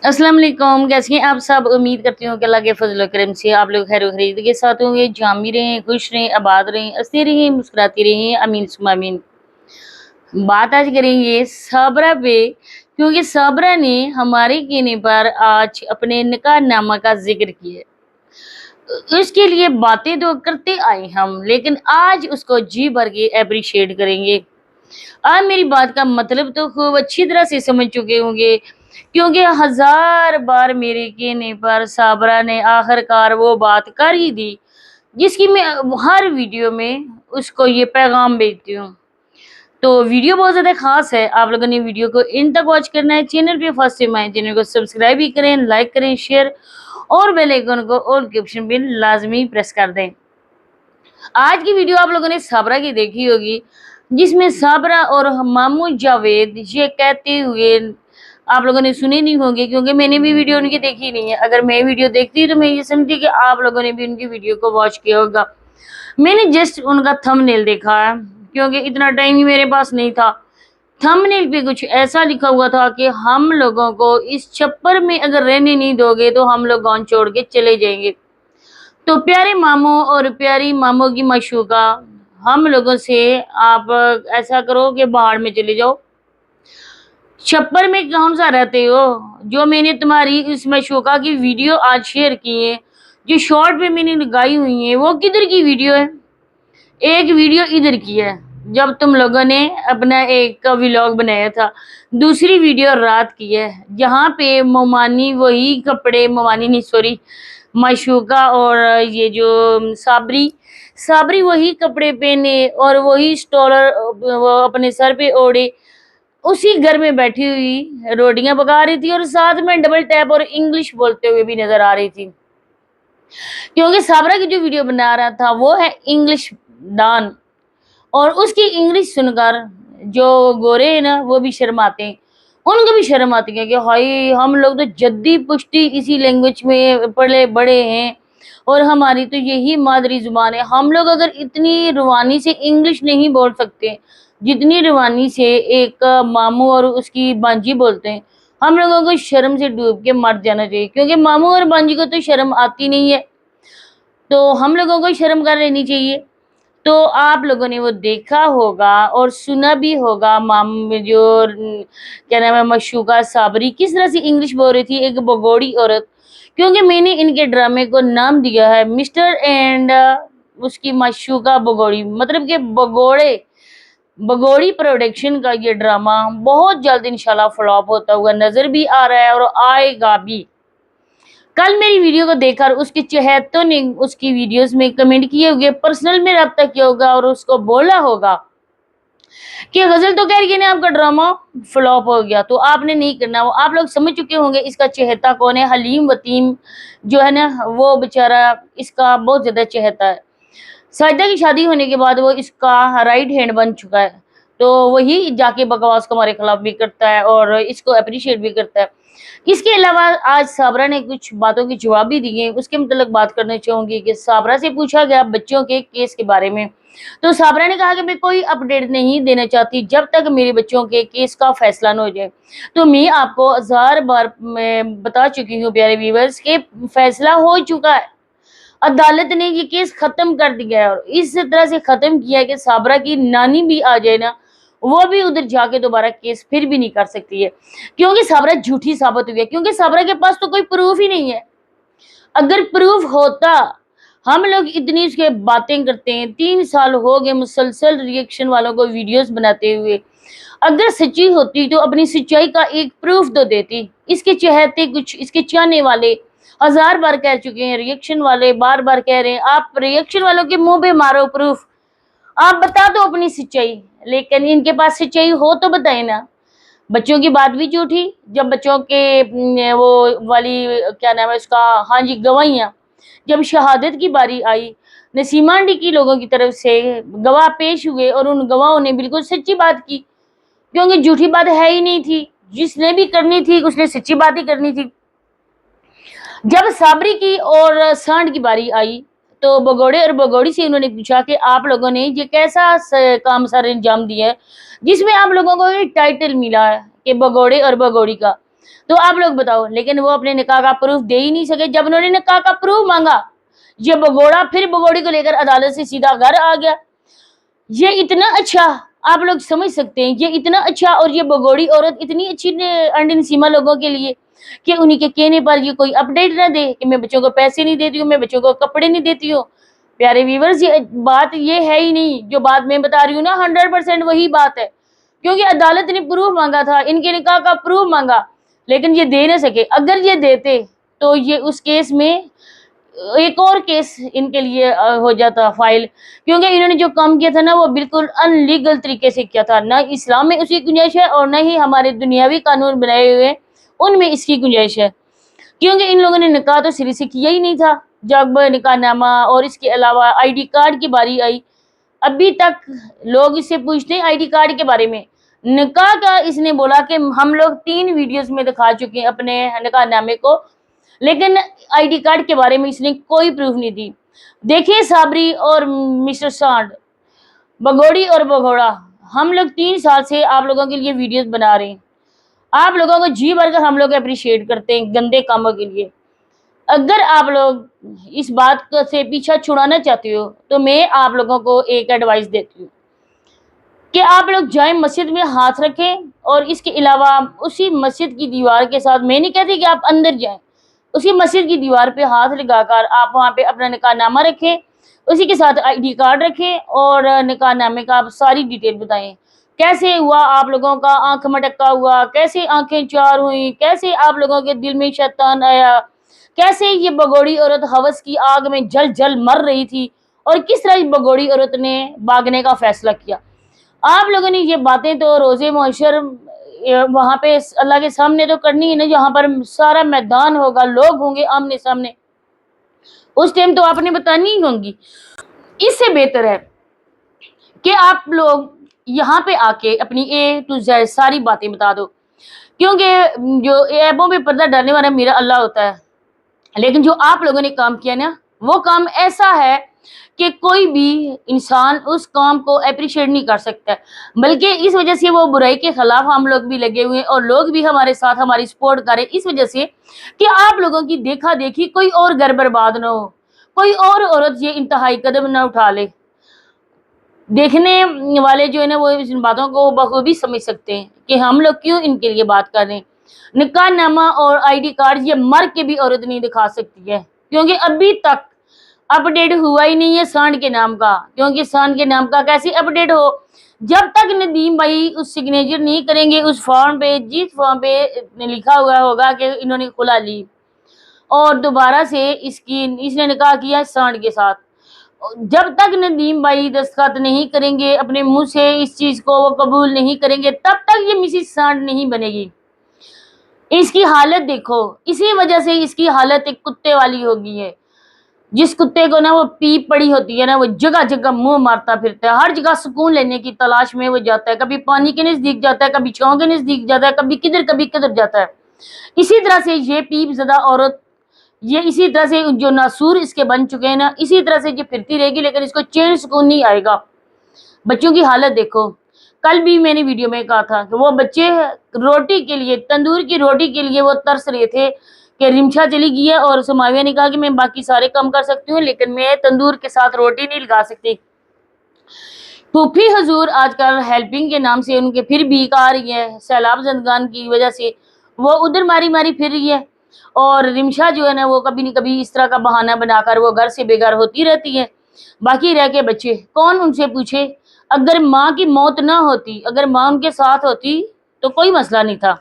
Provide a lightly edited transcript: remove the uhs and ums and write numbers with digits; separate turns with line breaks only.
अस्सलाम वालेकुम। कैसे हैं आप सब? उम्मीद करती हूँ कि अल्लाह के फजल व करम से आप लोग खैर व खैरियत के साथ होंगे। जामी रहें, खुश रहें, आबाद रहें, हंसते रहें, मुस्कुराती रहें। आमीन सुम्मा आमीन। बात आज करेंगे साबरा पे, क्योंकि साबरा ने हमारे कहने पर आज अपने निकाह नामा का जिक्र किया है। उसके लिए बातें तो करते आए हम, लेकिन आज उसको जी भर के अप्रिशिएट करेंगे। आप मेरी बात का मतलब तो खूब अच्छी तरह से समझ चुके होंगे, क्योंकि हजार बार मेरे कहने पर साबरा ने आखिरकार वो बात कर ही दी जिसकी मैं हर वीडियो में उसको ये पैगाम भेजती हूँ। तो वीडियो बहुत ज़्यादा खास है, आप लोगों ने वीडियो को इन तक वॉच करना है। चैनल पे फर्स्ट टाइम आए, चैनल को सब्सक्राइब भी करें, लाइक करें, शेयर और बेल आइकन को ऑल के ऑप्शन पे लाजमी प्रेस कर दें। आज की वीडियो आप लोगों ने साबरा की देखी होगी, जिसमें साबरा और मामू जावेद ये कहते हुए आप लोगों ने सुने नहीं होंगे, क्योंकि मैंने भी वीडियो उनकी देखी नहीं है। अगर मैं वीडियो देखती तो मैं ये समझती कि आप लोगों ने भी उनकी वीडियो को वॉच किया होगा। मैंने जस्ट उनका थंबनेल देखा है, क्योंकि इतना टाइम ही मेरे पास नहीं था। थंबनेल पे कुछ ऐसा लिखा हुआ था कि हम लोगों को इस छप्पर में अगर रहने नहीं दोगे तो हम लोग गाँव छोड़ के चले जाएंगे। तो प्यारे मामू और प्यारी मामू की मशूका, हम लोगों से आप ऐसा करो कि बाहर में चले जाओ। छप्पर में कौन सा रहते हो? जो मैंने तुम्हारी इस मशूका की वीडियो आज शेयर की है, जो शॉर्ट पे मैंने लगाई हुई है, वो किधर की वीडियो है? एक वीडियो इधर की है जब तुम लोगों ने अपना एक व्लॉग बनाया था। दूसरी वीडियो रात की है, जहाँ पे मोमानी वही कपड़े, मोमानी नहीं सॉरी, मशूका और ये जो साबरी साबरी वही कपड़े पहने और वही स्टॉलर वो अपने सर पे ओढ़े उसी घर में बैठी हुई रोटियां पका रही थी, और साथ में डबल टैप और इंग्लिश बोलते हुए भी नजर आ रही थी। क्योंकि साबरा की जो वीडियो बना रहा था वो है इंग्लिश दान, और उसकी इंग्लिश सुनकर जो गोरे हैं ना वो भी शर्माते हैं। उनको भी शर्म आती है कि हाय, हम लोग तो जद्दी पुश्ती इसी लैंग्वेज में पले बड़े हैं और हमारी तो यही मादरी जुबान है। हम लोग अगर इतनी रुवानी से इंग्लिश नहीं बोल सकते जितनी रुवानी से एक मामू और उसकी बांजी बोलते हैं, हम लोगों को शर्म से डूब के मर जाना चाहिए, क्योंकि मामू और बांजी को तो शर्म आती नहीं है, तो हम लोगों को शर्म कर लेनी चाहिए। तो आप लोगों ने वो देखा होगा और सुना भी होगा, माम जो क्या नाम है, मशूका साबरी किस तरह से इंग्लिश बोल रही थी, एक बगोड़ी औरत। क्योंकि मैंने इनके ड्रामे को नाम दिया है मिस्टर एंड उसकी मशूका बगोड़ी, मतलब कि बगोड़े बगोड़ी प्रोडक्शन का ये ड्रामा बहुत जल्द इंशाल्लाह फ्लॉप होता हुआ नजर भी आ रहा है और आएगा भी। कल मेरी वीडियो को देखकर उसके चहेतों ने उसकी वीडियोस में कमेंट किए होंगे, पर्सनल में रब्ता किया होगा और उसको बोला होगा कि गजल तो कह रही है ना आपका ड्रामा फ्लॉप हो गया, तो आपने नहीं करना। वो आप लोग समझ चुके होंगे इसका चहेता कौन है। हलीम वतीम जो है ना, वो बेचारा इसका बहुत ज्यादा चहेता है। साजिदा की शादी होने के बाद वो इसका राइट हैंड बन चुका है, तो वही जाके बकवास को हमारे खिलाफ भी करता है और इसको अप्रिशिएट भी करता है। इसके अलावा आज साबरा ने कुछ बातों के जवाब भी दिए, उसके मतलब बात करना चाहूंगी कि साबरा से पूछा गया बच्चों के केस के बारे में, तो साबरा ने कहा कि मैं कोई अपडेट नहीं देना चाहती जब तक मेरे बच्चों के केस का फैसला न हो जाए। तो मैं आपको हजार बार मैं बता चुकी हूँ प्यारे व्यूअर्स के फैसला हो चुका है, अदालत ने ये केस खत्म कर दिया है और इस तरह से खत्म किया है कि साबरा की नानी भी आ जाए ना, वो भी उधर जाके दोबारा केस फिर भी नहीं कर सकती है, क्योंकि साबरा झूठी साबित हुई है। क्योंकि साबरा के पास तो कोई प्रूफ ही नहीं है। अगर प्रूफ होता, हम लोग इतनी उसके बातें करते हैं, 3 साल हो गए मुसलसल रिएक्शन वालों को वीडियोस बनाते हुए, अगर सच्ची होती तो अपनी सच्चाई का एक प्रूफ तो देती। इसके चहेते कुछ इसके चाहने वाले हजार बार कह चुके हैं, रिएक्शन वाले बार बार कह रहे हैं, आप रिएक्शन वालों के मुंह पे मारो प्रूफ, आप बता दो अपनी सच्चाई। लेकिन इनके पास सच्चाई हो तो बताए ना। बच्चों की बात भी झूठी, जब बच्चों के वो वाली क्या नाम है उसका, हाँ जी, गवाहियां, जब शहादत की बारी आई, नसीमा आंटी की लोगों की तरफ से गवाह पेश हुए और उन गवाहों ने बिल्कुल सच्ची बात की, क्योंकि झूठी बात है ही नहीं थी। जिसने भी करनी थी उसने सच्ची बात ही करनी थी। जब साबरी की और सांड की बारी आई, तो बगोड़े और बगोड़ी से उन्होंने पूछा कि आप लोगों ने ये कैसा काम सर अंजाम दिया है जिसमें आप लोगों को एक टाइटल मिला है कि बगोड़े और बगोड़ी का। तो आप लोग बताओ, लेकिन वो अपने निकाह का प्रूफ दे ही नहीं सके। जब उन्होंने निकाह का प्रूफ मांगा, ये भगोड़ा फिर भगोड़ी को लेकर अदालत से सीधा घर आ गया। ये इतना अच्छा, आप लोग समझ सकते हैं, ये इतना अच्छा, और ये भगोड़ी औरत इतनी अच्छी अंडिन सीमा लोगों के लिए कि उन्हीं के कहने पर ये कोई अपडेट ना दे कि मैं बच्चों को पैसे नहीं देती हूँ, मैं बच्चों को कपड़े नहीं देती हूँ। प्यारे व्यूवर्स, ये बात ये है ही नहीं, जो बात मैं बता रही हूँ ना 100% वही बात है, क्योंकि अदालत ने प्रूफ मांगा था, इनके निकाह का प्रूफ मांगा, लेकिन ये दे ना सके। अगर ये देते तो ये उस केस में एक और केस इनके लिए हो जाता फाइल, क्योंकि इन्होंने जो काम किया था ना वो बिल्कुल अनलीगल तरीके से किया था। ना इस्लाम में उसकी गुंजाइश है और ना ही हमारे दुनियावी कानून बनाए हुए उनमें इसकी गुंजाइश है, क्योंकि इन लोगों ने निकाह तो सिरे से किया ही नहीं था। जब निकाहनामा और इसके अलावा आईडी कार्ड की बारी आई, अभी तक लोग इससे पूछते हैं आईडी कार्ड के बारे में। निकाह का इसने बोला कि हम लोग 3 वीडियोस में दिखा चुके हैं अपने निकाहनामे को, लेकिन आईडी कार्ड के बारे में इसने कोई प्रूफ नहीं दी। देखिए साबरी और मिस्टर सांड, भगोड़ी और भगोड़ा, हम लोग 3 साल से आप लोगों के लिए वीडियोस बना रहे हैं, आप लोगों को जी भर कर हम लोग अप्रिशिएट करते हैं गंदे कामों के लिए। अगर आप लोग इस बात से पीछा छुड़ाना चाहते हो तो मैं आप लोगों को एक एडवाइस देती हूँ कि आप लोग जाए मस्जिद में हाथ रखें, और इसके अलावा उसी मस्जिद की दीवार के साथ, मैं नहीं कहती कि आप अंदर जाएं, उसी मस्जिद की दीवार पे हाथ लगाकर आप वहाँ पे अपना निकाहनामा रखें, उसी के साथ आईडी कार्ड रखें, और निकाहनामे का आप सारी डिटेल बताएं, कैसे हुआ आप लोगों का आंख मटका हुआ, कैसे आंखें चार हुई, कैसे आप लोगों के दिल में शैतान आया, कैसे ये भगोड़ी औरत हवस की आग में जल जल मर रही थी, और किस तरह इस भगोड़ी औरत ने भागने का फैसला किया। आप लोगों ने ये बातें तो रोजे मुहशर वहां पे अल्लाह के सामने तो करनी है ना, जहां पर सारा मैदान होगा, लोग होंगे आमने सामने, उस टाइम तो आपने बतानी ही होंगी। इससे बेहतर है कि आप लोग यहाँ पे आके अपनी ए टू जेड सारी बातें बता दो, क्योंकि जो ऐबों पे पर्दा डालने वाला मेरा अल्लाह होता है, लेकिन जो आप लोगों ने काम किया ना, वो काम ऐसा है कि कोई भी इंसान उस काम को अप्रिशिएट नहीं कर सकता, बल्कि इस वजह से वो बुराई के खिलाफ हम लोग भी लगे हुए हैं, और लोग भी हमारे साथ हमारी सपोर्ट करें, इस वजह से कि आप लोगों की देखा देखी कोई और घर बर्बाद ना हो, कोई और औरत ये इंतहाई कदम ना उठा ले। देखने वाले जो है ना वो इन बातों को बखूबी समझ सकते हैं कि हम लोग क्यों इनके लिए बात कर रहे हैं। निकाहनामा और आईडी कार्ड ये मर के भी औरत नहीं दिखा सकती है, क्योंकि अभी तक अपडेट हुआ ही नहीं है सांड के नाम का, क्योंकि सांड के नाम का कैसे अपडेट हो जब तक नदीम भाई उस सिग्नेचर नहीं करेंगे उस फॉर्म पे, जिस फॉर्म पे लिखा हुआ होगा कि इन्होंने खुला ली और दोबारा से इसने निकाह किया सांड के साथ, जब तक नदीम भाई दस्तखत नहीं करेंगे अपने मुंह से इस चीज को वो कबूल नहीं करेंगे, तब तक ये मिसिस सांड नहीं बनेगी। इसकी हालत देखो, इसी वजह से इसकी हालत एक कुत्ते वाली हो गई है। जिस कुत्ते को ना वो पीप पड़ी होती है ना, वो जगह जगह मुंह मारता फिरता है, हर जगह सुकून लेने की तलाश में वो जाता है, कभी पानी के नजदीक जाता है, कभी छांव के नजदीक जाता है, कभी किधर जाता है। इसी तरह से ये पीप ज़दा औरत, ये इसी तरह से जो नासूर इसके बन चुके हैं ना, इसी तरह से ये फिरती रहेगी, लेकिन इसको चैन सुकून नहीं आएगा। बच्चों की हालत देखो, कल भी मैंने वीडियो में कहा था कि वो बच्चे रोटी के लिए, तंदूर की रोटी के लिए वो तरस रहे थे कि रिमशा चली गई है, और सुमाविया ने कहा कि मैं बाकी सारे काम कर सकती हूँ लेकिन मैं तंदूर के साथ रोटी नहीं लगा सकती। फूफी हजूर आजकल हेल्पिंग के नाम से उनके फिर भीख आ रही है, सैलाब जंदगान की वजह से वो उधर मारी मारी फिर रही है, और रिमशा जो है ना वो कभी न कभी इस तरह का बहाना बनाकर वो घर से बेघर होती रहती है। बाकी रह के बच्चे कौन उनसे पूछे। अगर माँ की मौत ना होती, अगर माँ उनके साथ होती तो कोई मसला नहीं था।